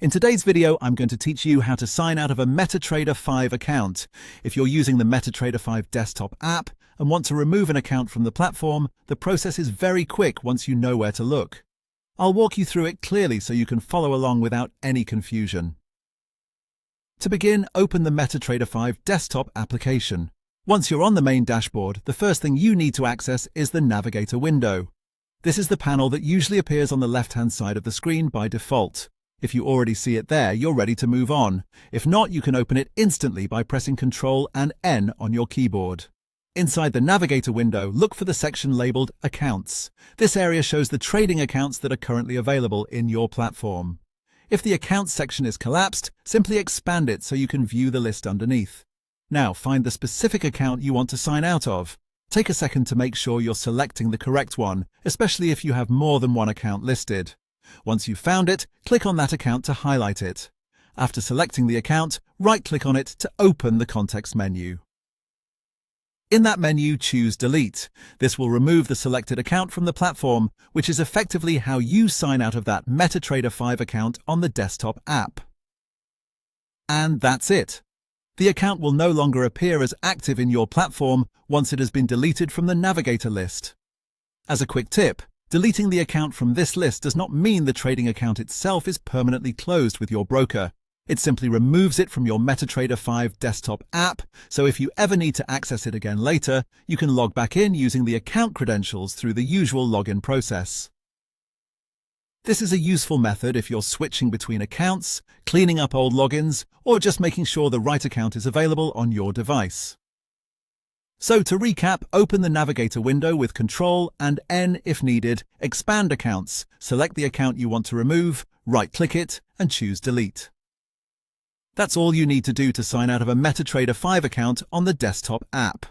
In today's video, I'm going to teach you how to sign out of a MetaTrader 5 account. If you're using the MetaTrader 5 desktop app and want to remove an account from the platform, the process is very quick once you know where to look. I'll walk you through it clearly so you can follow along without any confusion. To begin, open the MetaTrader 5 desktop application. Once you're on the main dashboard, the first thing you need to access is the Navigator window. This is the panel that usually appears on the left-hand side of the screen by default. If you already see it there, you're ready to move on. If not, you can open it instantly by pressing Ctrl and N on your keyboard. Inside the Navigator window, look for the section labeled Accounts. This area shows the trading accounts that are currently available in your platform. If the Accounts section is collapsed, simply expand it so you can view the list underneath. Now find the specific account you want to sign out of. Take a second to make sure you're selecting the correct one, especially if you have more than one account listed. Once you've found it, click on that account to highlight it. After selecting the account, right-click on it to open the context menu. In that menu, choose Delete. This will remove the selected account from the platform, which is effectively how you sign out of that MetaTrader 5 account on the desktop app. And that's it. The account will no longer appear as active in your platform once it has been deleted from the Navigator list. As a quick tip, deleting the account from this list does not mean the trading account itself is permanently closed with your broker. It simply removes it from your MetaTrader 5 desktop app, so if you ever need to access it again later, you can log back in using the account credentials through the usual login process. This is a useful method if you're switching between accounts, cleaning up old logins, or just making sure the right account is available on your device. So to recap, open the Navigator window with Ctrl and N if needed, expand Accounts, select the account you want to remove, right-click it, and choose Delete. That's all you need to do to sign out of a MetaTrader 5 account on the desktop app.